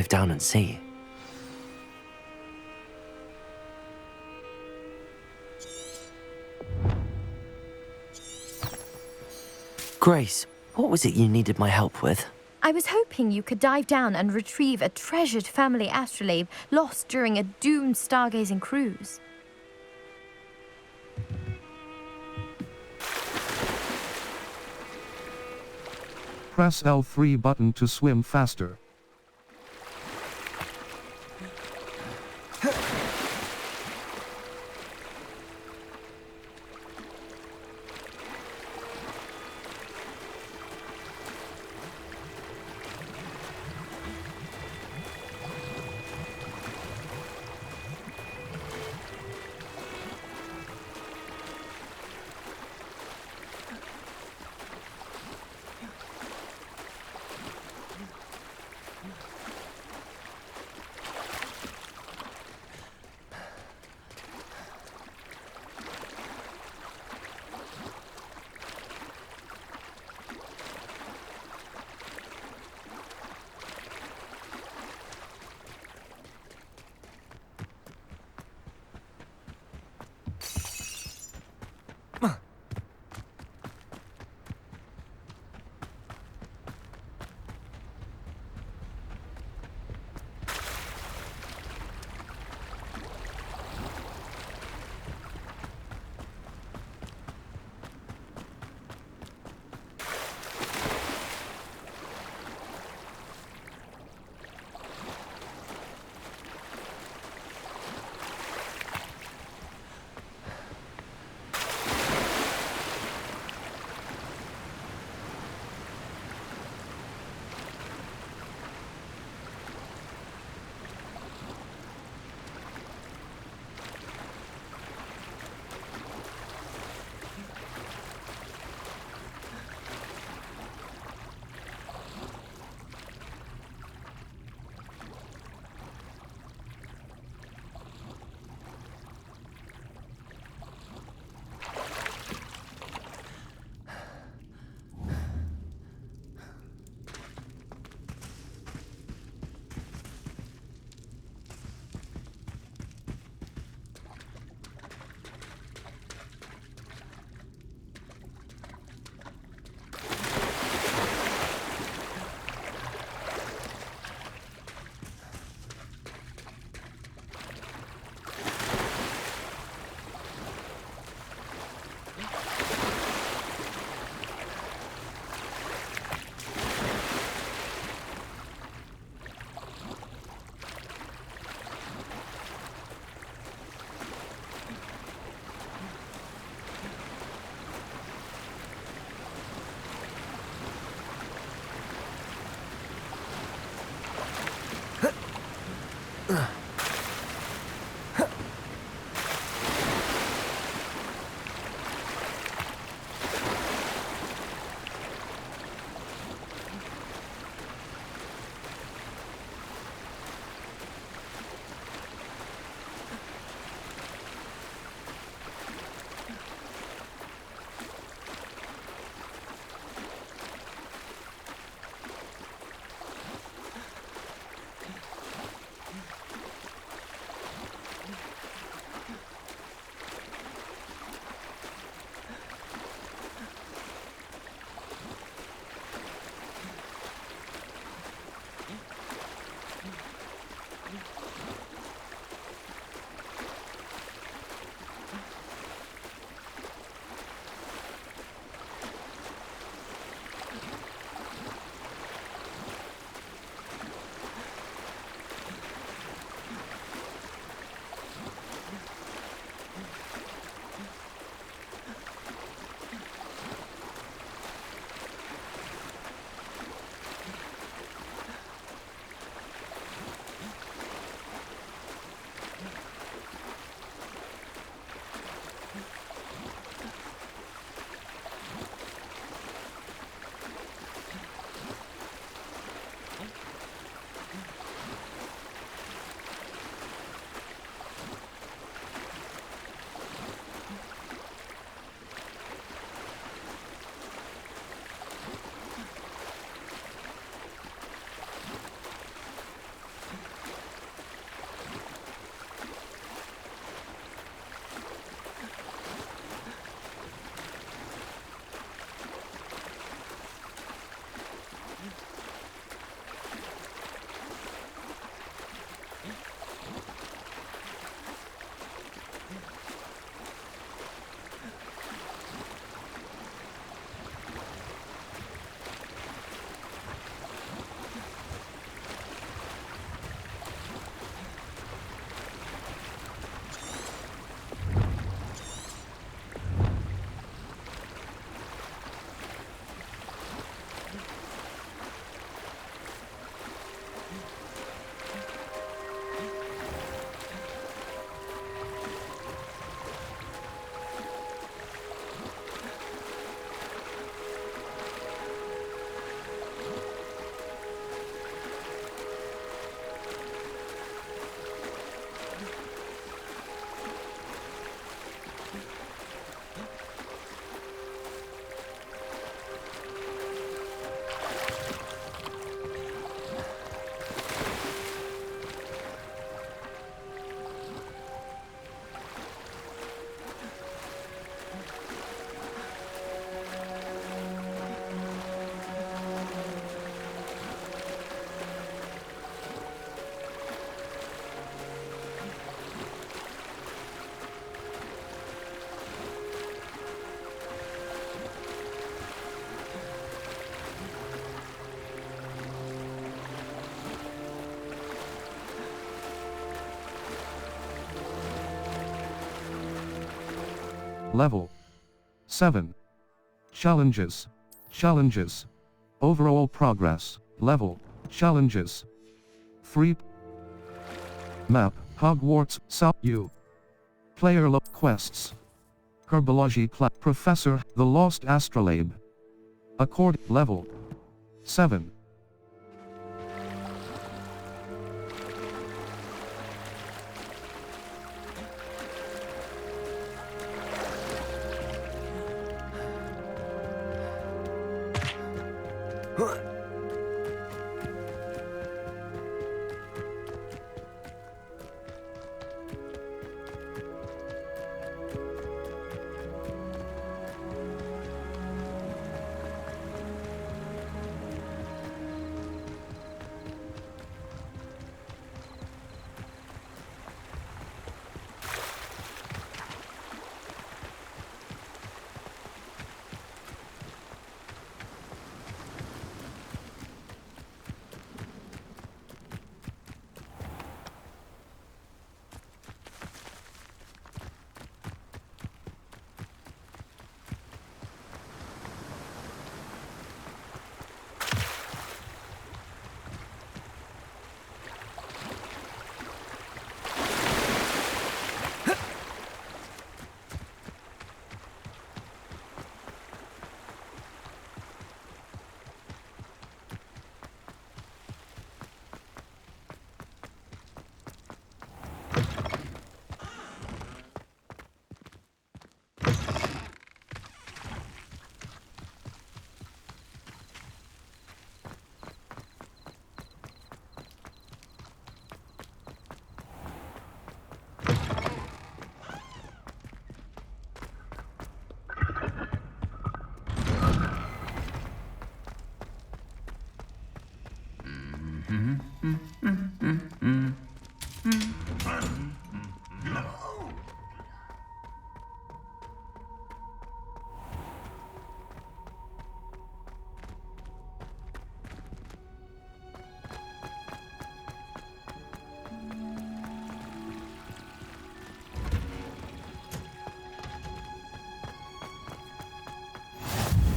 dive down and see. Grace, what was it you needed my help with? I was hoping you could dive down and retrieve a treasured family astrolabe lost during a doomed stargazing cruise. Press L3 button to swim faster. Level 7. Challenges. Challenges. Overall progress. Level. Challenges. 3. Map. Hogwarts. South U. Player quests. Herbology Professor, the Lost Astrolabe. Accord. Level 7.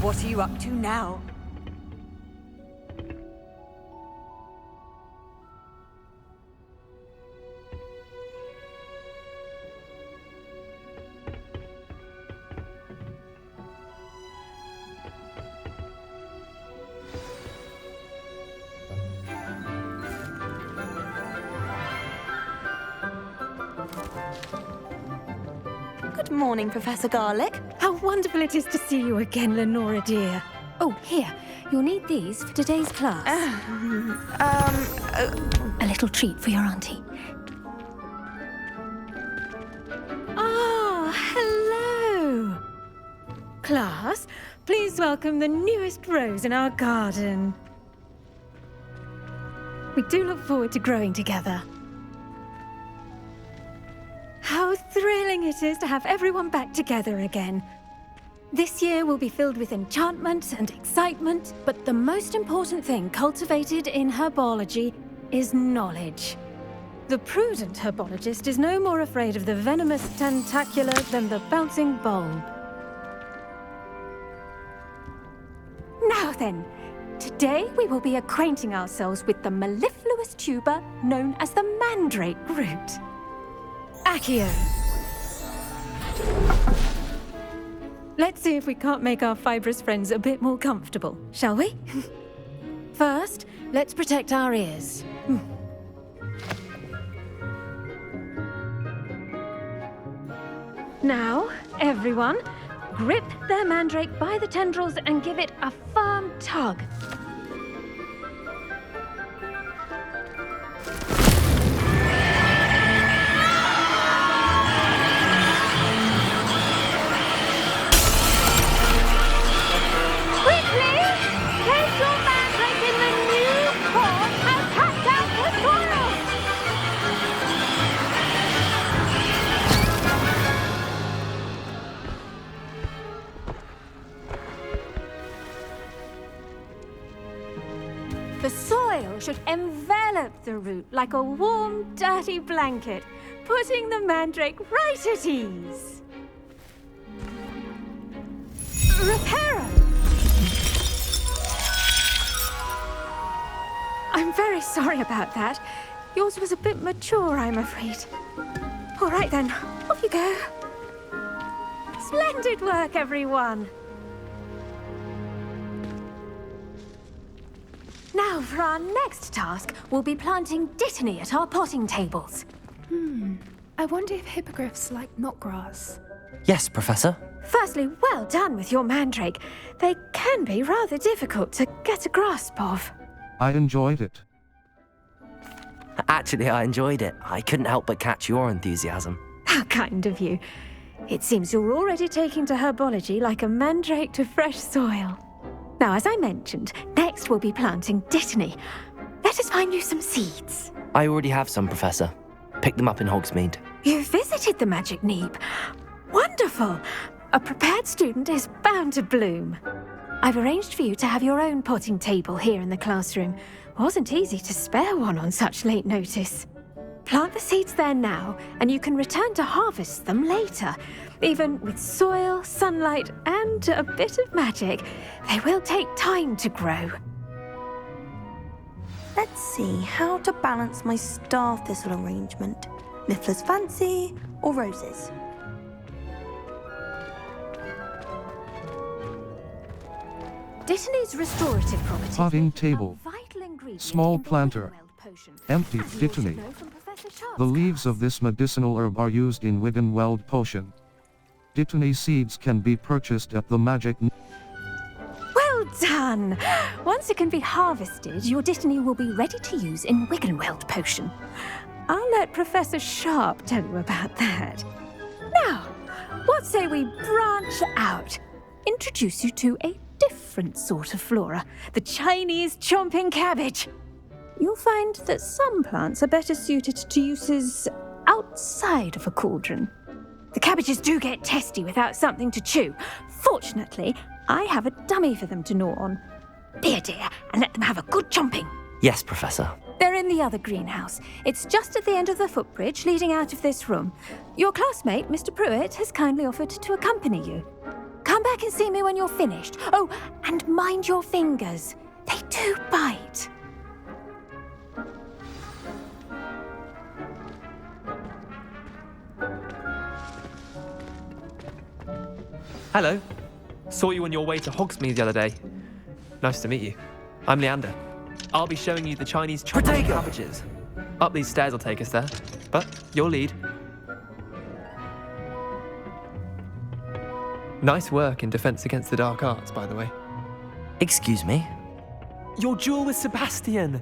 What are you up to now? Good morning, Professor Garlick. How wonderful it is to see you again, Lenora dear. Oh, here. You'll need these for today's class. A little treat for your auntie. Ah, hello. Class, please welcome the newest rose in our garden. We do look forward to growing together. How thrilling it is to have everyone back together again. This year will be filled with enchantment and excitement, but the most important thing cultivated in herbology is knowledge. The prudent herbologist is no more afraid of the venomous tentacula than the bouncing bulb. Now then, today we will be acquainting ourselves with the mellifluous tuber known as the mandrake root. Accio. Let's see if we can't make our fibrous friends a bit more comfortable, shall we? First, let's protect our ears. Now, everyone, grip their mandrake by the tendrils and give it a firm tug. The soil should envelop the root like a warm, dirty blanket, putting the mandrake right at ease. Repairer! I'm very sorry about that. Yours was a bit mature, I'm afraid. All right then, off you go. Splendid work, everyone. Now, for our next task, we'll be planting dittany at our potting tables. I wonder if hippogriffs like knotgrass. Yes, Professor. Firstly, well done with your mandrake. They can be rather difficult to get a grasp of. I enjoyed it. Actually, I enjoyed it. I couldn't help but catch your enthusiasm. How kind of you. It seems you're already taking to herbology like a mandrake to fresh soil. Now, as I mentioned, next we'll be planting dittany. Let us find you some seeds. I already have some, Professor. Picked them up in Hogsmeade. You visited the Magic Neep. Wonderful! A prepared student is bound to bloom. I've arranged for you to have your own potting table here in the classroom. Wasn't easy to spare one on such late notice. Plant the seeds there now, and you can return to harvest them later. Even with soil, sunlight, and a bit of magic, they will take time to grow. Let's see how to balance my star thistle arrangement. Miffler's Fancy or roses? Dittany's restorative properties. Potting table. are vital ingredients Small in the planter. Wiggenweld potion. Empty As you dittany. also know from Professor Sharp's The leaves class. of this medicinal herb are used in Wiggenweld potion. Dittany seeds can be purchased at the Magic Well done! Once it can be harvested, your dittany will be ready to use in Wiggenweld potion. I'll let Professor Sharp tell you about that. Now, what say we branch out? Introduce you to a different sort of flora, the Chinese chomping cabbage. You'll find that some plants are better suited to uses outside of a cauldron. The cabbages do get testy without something to chew. Fortunately, I have a dummy for them to gnaw on. Be a dear and let them have a good chomping. Yes, Professor. They're in the other greenhouse. It's just at the end of the footbridge leading out of this room. Your classmate, Mr. Pruitt, has kindly offered to accompany you. Come back and see me when you're finished. Oh, and mind your fingers. They do bite. Hello. Saw you on your way to Hogsmeade the other day. Nice to meet you. I'm Leander. I'll be showing you the Chinese chocolate Protego! cabbages. Up these stairs will take us there. But your lead. Nice work in Defense Against the Dark Arts, by the way. Excuse me? Your duel with Sebastian!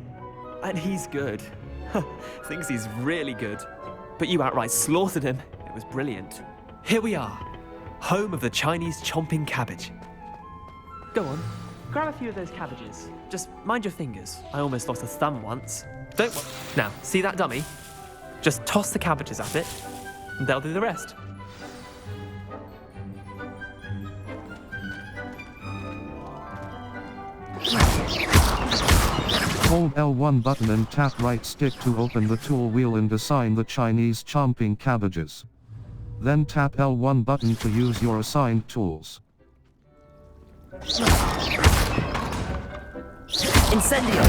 And he's good. Thinks he's really good. But you outright slaughtered him. It was brilliant. Here we are. Home of the Chinese chomping cabbage. Go on, grab a few of those cabbages. Just mind your fingers. I almost lost a thumb once. Now, see that dummy? Just toss the cabbages at it, and they'll do the rest. Hold L1 button and tap right stick to open the tool wheel and assign the Chinese chomping cabbages. Then tap L1 button to use your assigned tools. Incendio!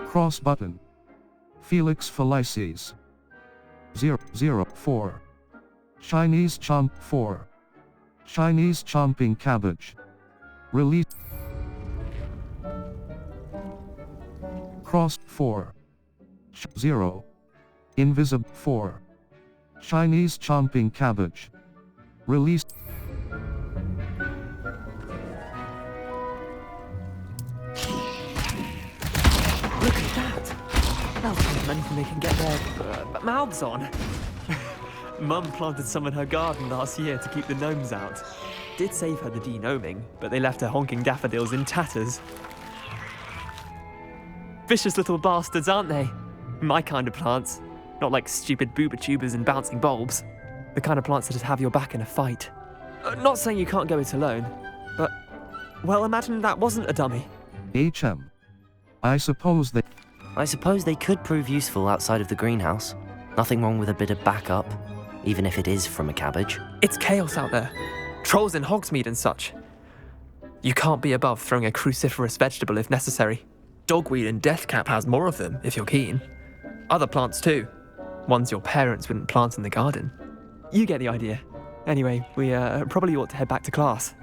Cross button. Felix Felices. 004. Chinese chomp 4. Chinese chomping cabbage. Release. Cross 4. 0. Invisible 4. Chinese chomping cabbage. Release. Look at that! Well, men they can get their mouths on. Mum planted some in her garden last year to keep the gnomes out. Did save her the de-gnoming, but they left her honking daffodils in tatters. Vicious little bastards, aren't they? My kind of plants. Not like stupid booba tubers and bouncing bulbs. The kind of plants that just have your back in a fight. Not saying you can't go it alone, but, well, imagine that wasn't a dummy. HM. I suppose they could prove useful outside of the greenhouse. Nothing wrong with a bit of backup, even if it is from a cabbage. It's chaos out there. Trolls in Hogsmeade and such. You can't be above throwing a cruciferous vegetable if necessary. Dogweed and deathcap has more of them, if you're keen. Other plants too. Ones your parents wouldn't plant in the garden. You get the idea. Anyway, we probably ought to head back to class.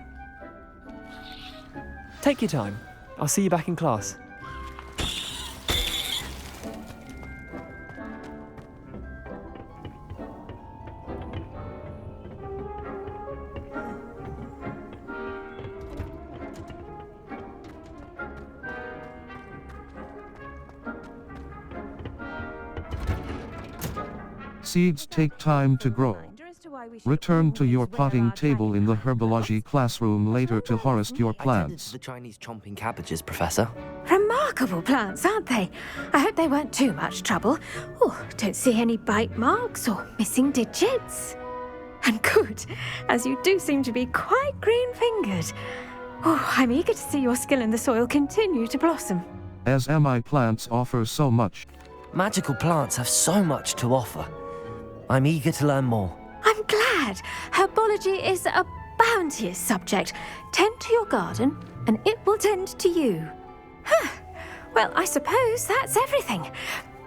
Take your time. I'll see you back in class. seeds take time to grow. Return to your potting table in the herbology classroom later to harvest your I tended plants. to the Chinese chomping cabbages, Professor. Remarkable plants, aren't they? I hope they weren't too much trouble. Oh, don't see any bite marks or missing digits. And good, as you do seem to be quite green-fingered. Oh, I'm eager to see your skill in the soil continue to blossom. As MI plants offer so much. Magical plants have so much to offer. I'm eager to learn more. I'm glad. Herbology is a bounteous subject. Tend to your garden, and it will tend to you. Huh. Well, I suppose that's everything.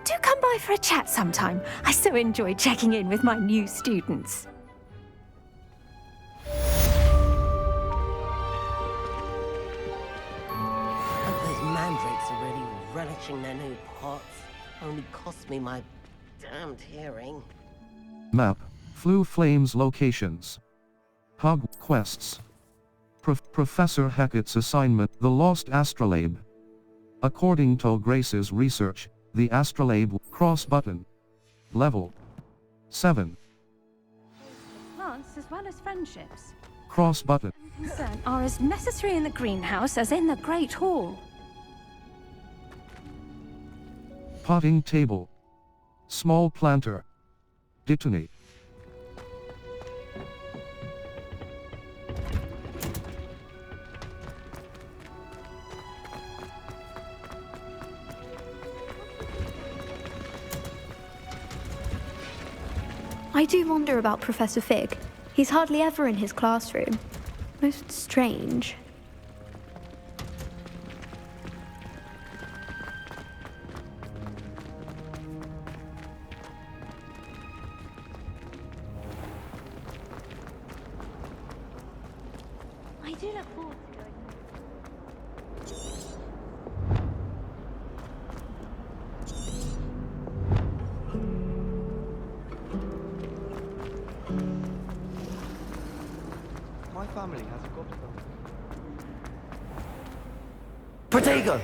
Do come by for a chat sometime. I so enjoy checking in with my new students. Hope those mandrakes are really relishing their new pots. Only cost me my damned hearing. Map. Flu Flames locations. Hog quests. Professor Hackett's assignment, The Lost Astrolabe. According to Grace's research, the astrolabe cross button. Level 7. Plants as well as friendships. Cross button. Concern are as necessary in the greenhouse as in the Great Hall. Potting table. Small planter. Detonate. I do wonder about Professor Fig. He's hardly ever in his classroom. Most strange. I do look forward to going. My family has a god. Protego!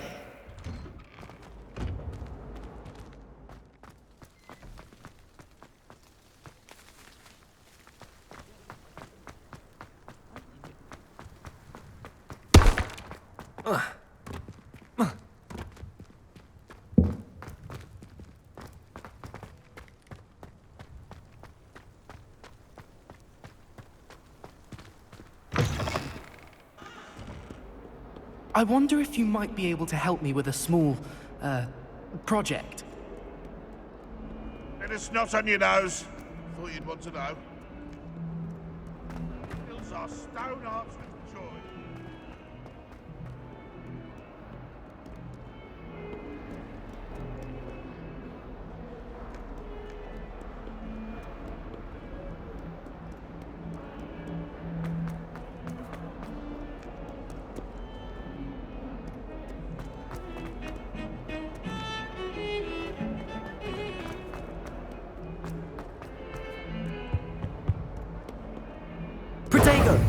I wonder if you might be able to help me with a small, project. And it's not on your nose. Thought you'd want to know. Hills are stone arts with joy. Protego!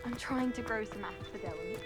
I'm trying to grow some asphodels.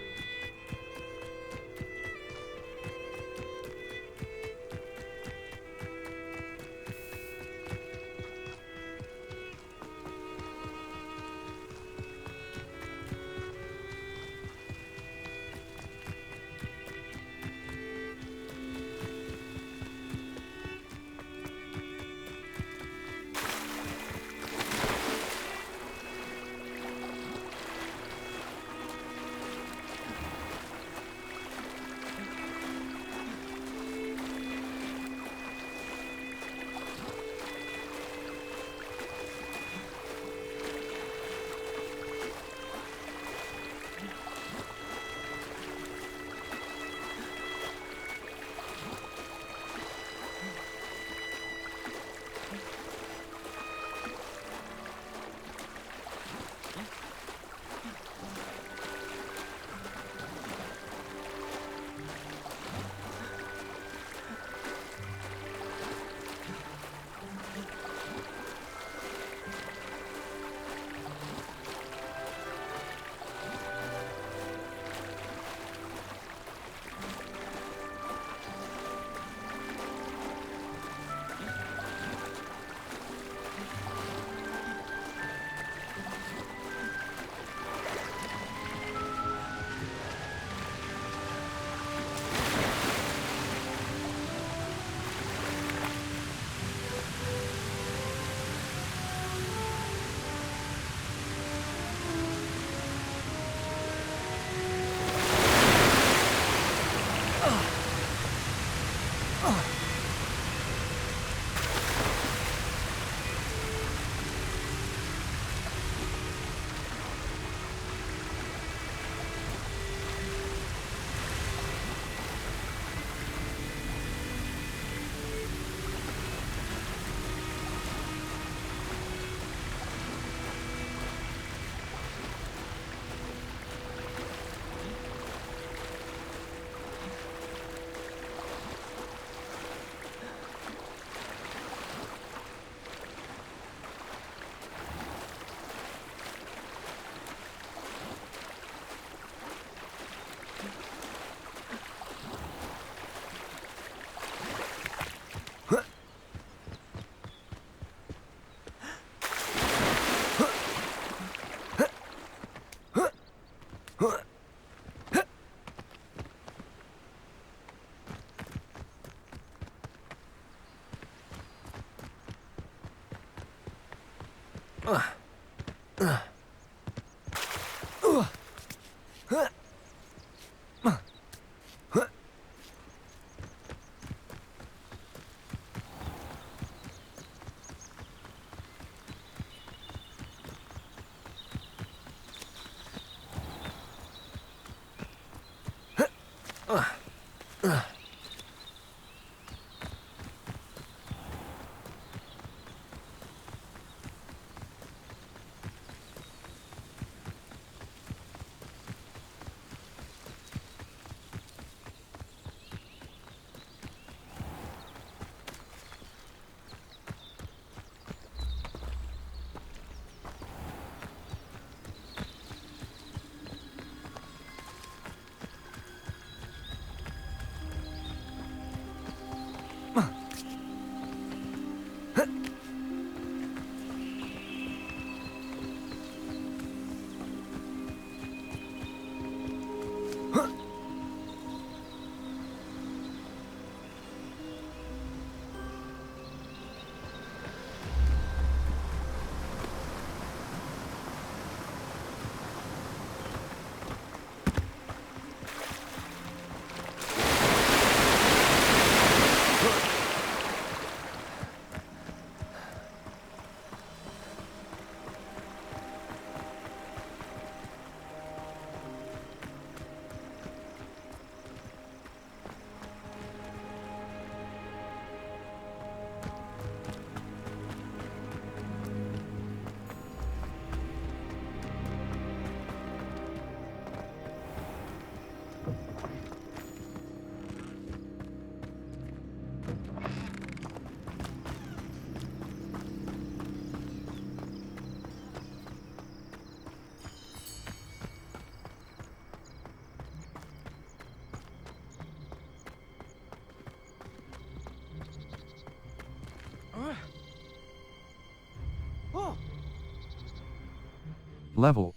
Level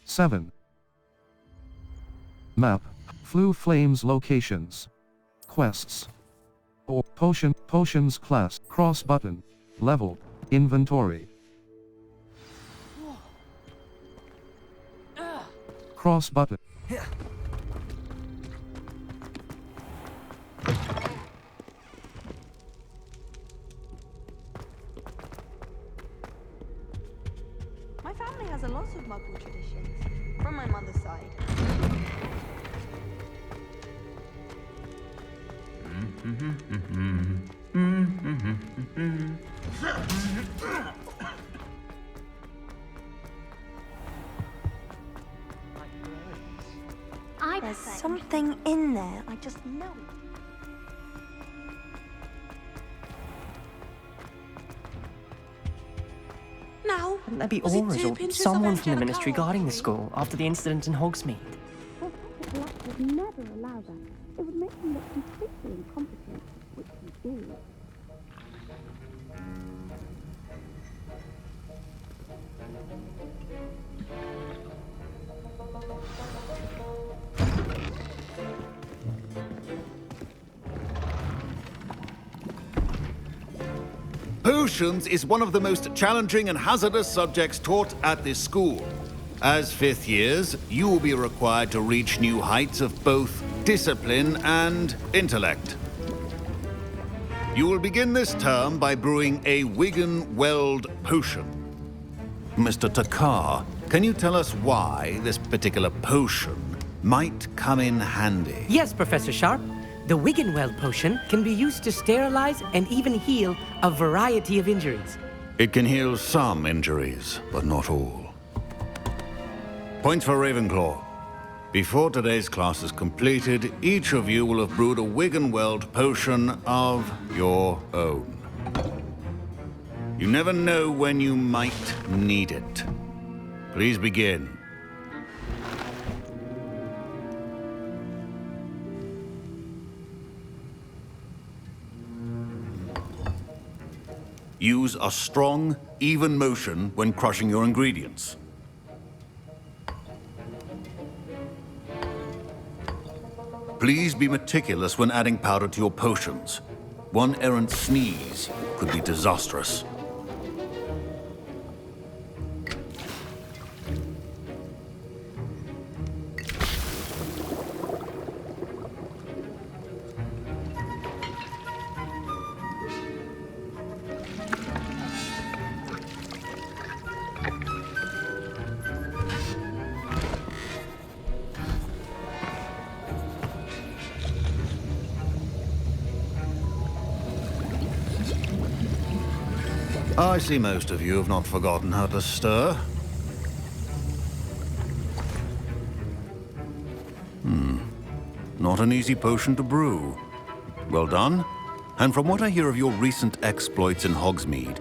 7. Map, Flue Flames locations. Quests. Or potions class, cross button. Level, inventory. Cross button. My family has a lot of Muggle traditions, from my mother's side. There's something in there, I just know it. Now, Wouldn't there be auras or someone from the Ministry guarding the school after the incident in Hogsmeade? Black would never allow that. It would make him look completely incompetent, which he is. Potions is one of the most challenging and hazardous subjects taught at this school. As fifth years, you will be required to reach new heights of both discipline and intellect. You will begin this term by brewing a Wigan-Weld potion. Mr. Takar, can you tell us why this particular potion might come in handy? Yes, Professor Sharp. The Wigan-Weld potion can be used to sterilize and even heal a variety of injuries. It can heal some injuries, but not all. Points for Ravenclaw. Before today's class is completed, each of you will have brewed a Wigan-Weld potion of your own. You never know when you might need it. Please begin. Use a strong, even motion when crushing your ingredients. Please be meticulous when adding powder to your potions. One errant sneeze could be disastrous. I see most of you have not forgotten how to stir. Not an easy potion to brew. Well done. And from what I hear of your recent exploits in Hogsmeade,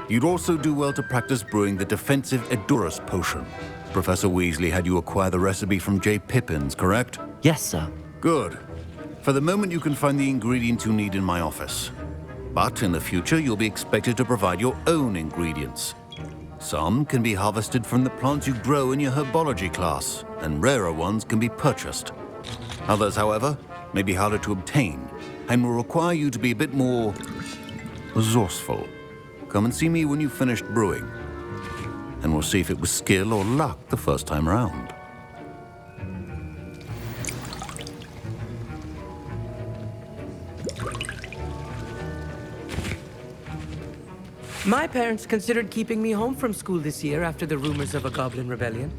you'd also do well to practice brewing the defensive Edurus potion. Professor Weasley had you acquire the recipe from J. Pippins, correct? Yes, sir. Good. For the moment, you can find the ingredients you need in my office. But in the future, you'll be expected to provide your own ingredients. Some can be harvested from the plants you grow in your herbology class, and rarer ones can be purchased. Others, however, may be harder to obtain, and will require you to be a bit more resourceful. Come and see me when you've finished brewing, and we'll see if it was skill or luck the first time round. My parents considered keeping me home from school this year after the rumors of a goblin rebellion.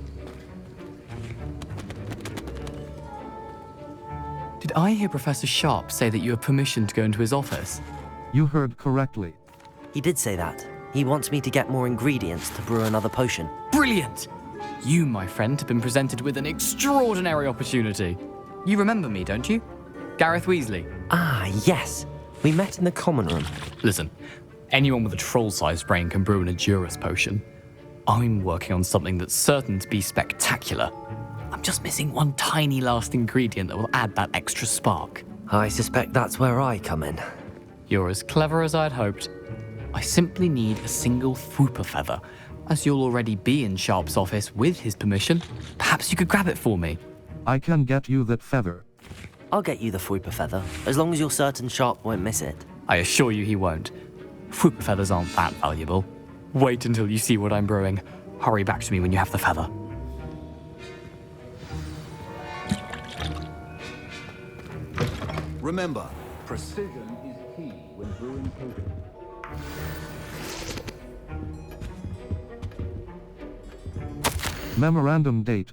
Did I hear Professor Sharp say that you have permission to go into his office? You heard correctly. He did say that. He wants me to get more ingredients to brew another potion. Brilliant! You, my friend, have been presented with an extraordinary opportunity. You remember me, don't you? Gareth Weasley. Ah, yes. We met in the common room. Listen, anyone with a troll-sized brain can brew an Edurus potion. I'm working on something that's certain to be spectacular. I'm just missing one tiny last ingredient that will add that extra spark. I suspect that's where I come in. You're as clever as I'd hoped. I simply need a single Fwooper feather. As you'll already be in Sharp's office with his permission, perhaps you could grab it for me. I can get you that feather. I'll get you the Fwooper feather, as long as you're certain Sharp won't miss it. I assure you he won't. Fwooper feathers aren't that valuable. Wait until you see what I'm brewing. Hurry back to me when you have the feather. Remember, precision is key when brewing potions. Memorandum date.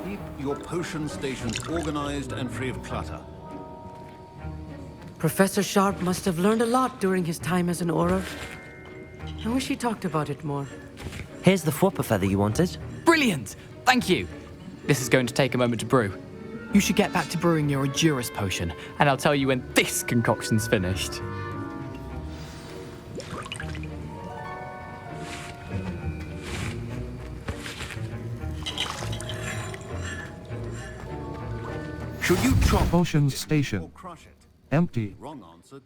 Keep your potion stations organized and free of clutter. Professor Sharp must have learned a lot during his time as an Auror. I wish he talked about it more. Here's the Fwooper feather you wanted. Brilliant! Thank you! This is going to take a moment to brew. You should get back to brewing your Edurus potion, and I'll tell you when this concoction's finished. Should you chop Potions station. Empty.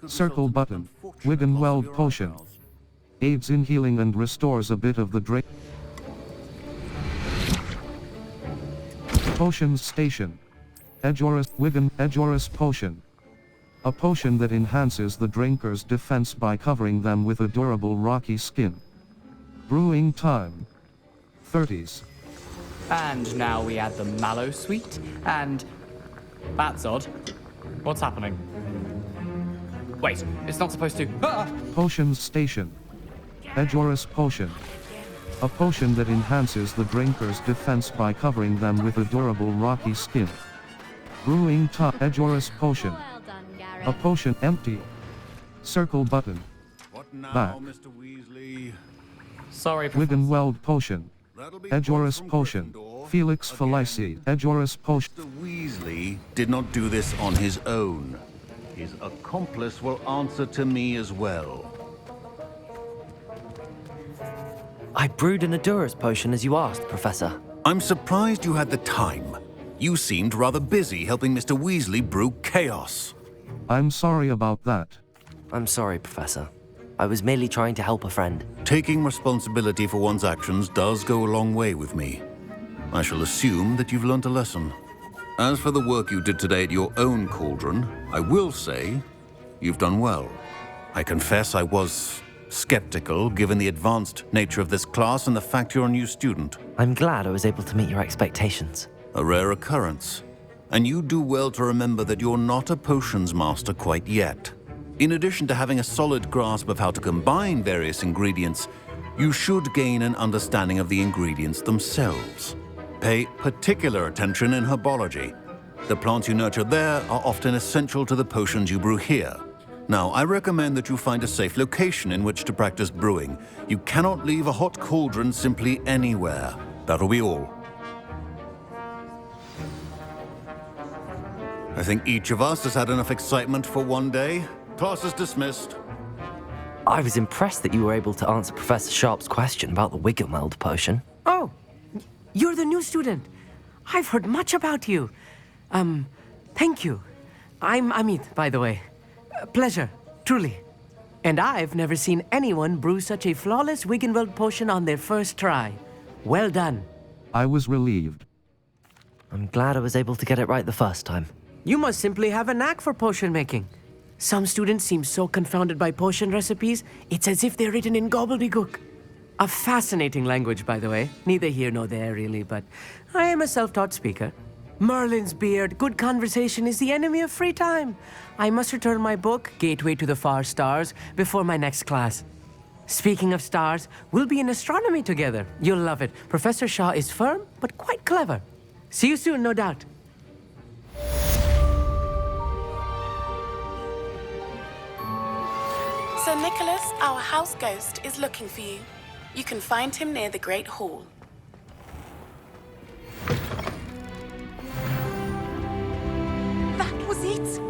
Circle button. Wigan Weld potion. Aids in healing and restores a bit of the drain. Potions station. Edurus potion. A potion that enhances the drinker's defense by covering them with a durable rocky skin. Brewing time. 30s. And now we add the mallow sweet, and... That's odd. What's happening? Wait, it's not supposed to... Ah! Potions station. Edurus potion. A potion that enhances the drinker's defense by covering them with a durable rocky skin. Brewing time. Edurus potion. A potion empty. Circle button. What now, Back. Mr. Weasley? Sorry, Wigan Weld potion. Edurus potion. Felix Felici. Edurus potion. Mr. Weasley did not do this on his own. His accomplice will answer to me as well. I brewed an Edurus potion as you asked, Professor. I'm surprised you had the time. You seemed rather busy helping Mr. Weasley brew chaos. I'm sorry about that. I'm sorry, Professor. I was merely trying to help a friend. Taking responsibility for one's actions does go a long way with me. I shall assume that you've learnt a lesson. As for the work you did today at your own cauldron, I will say you've done well. I confess I was skeptical given the advanced nature of this class and the fact you're a new student. I'm glad I was able to meet your expectations. A rare occurrence. And you do well to remember that you're not a potions master quite yet. In addition to having a solid grasp of how to combine various ingredients, you should gain an understanding of the ingredients themselves. Pay particular attention in herbology. The plants you nurture there are often essential to the potions you brew here. Now, I recommend that you find a safe location in which to practice brewing. You cannot leave a hot cauldron simply anywhere. That'll be all. I think each of us has had enough excitement for one day. Class is dismissed. I was impressed that you were able to answer Professor Sharp's question about the Wiggenweld potion. Oh, you're the new student. I've heard much about you. Thank you. I'm Amit, by the way. Pleasure, truly. And I've never seen anyone brew such a flawless Wiggenweld potion on their first try. Well done. I was relieved. I'm glad I was able to get it right the first time. You must simply have a knack for potion making. Some students seem so confounded by potion recipes, it's as if they're written in gobbledygook. A fascinating language, by the way. Neither here nor there, really, but I am a self-taught speaker. Merlin's beard, good conversation is the enemy of free time. I must return my book, Gateway to the Far Stars, before my next class. Speaking of stars, we'll be in astronomy together. You'll love it. Professor Shaw is firm, but quite clever. See you soon, no doubt. Sir Nicholas, our house ghost, is looking for you. You can find him near the Great Hall. That was it!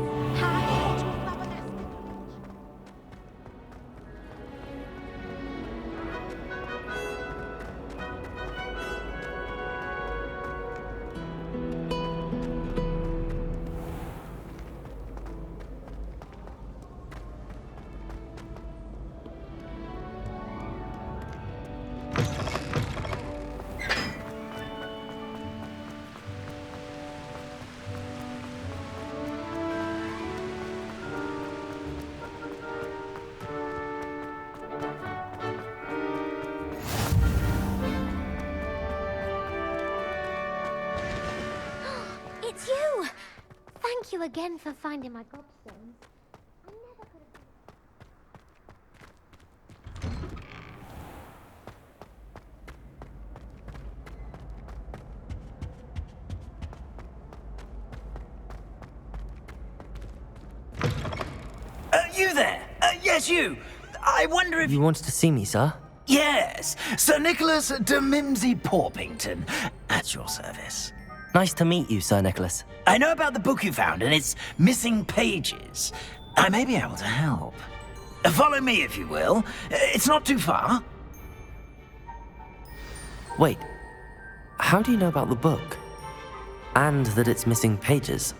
It's you! Thank you again for finding my gobstones. I never could have... You there? Yes, you. I wonder if You wanted to see me, sir? Yes, Sir Nicholas de Mimsy Porpington, at your service. Nice to meet you, Sir Nicholas. I know about the book you found and its missing pages. I may be able to help. Follow me, if you will. It's not too far. Wait, how do you know about the book? And that it's missing pages?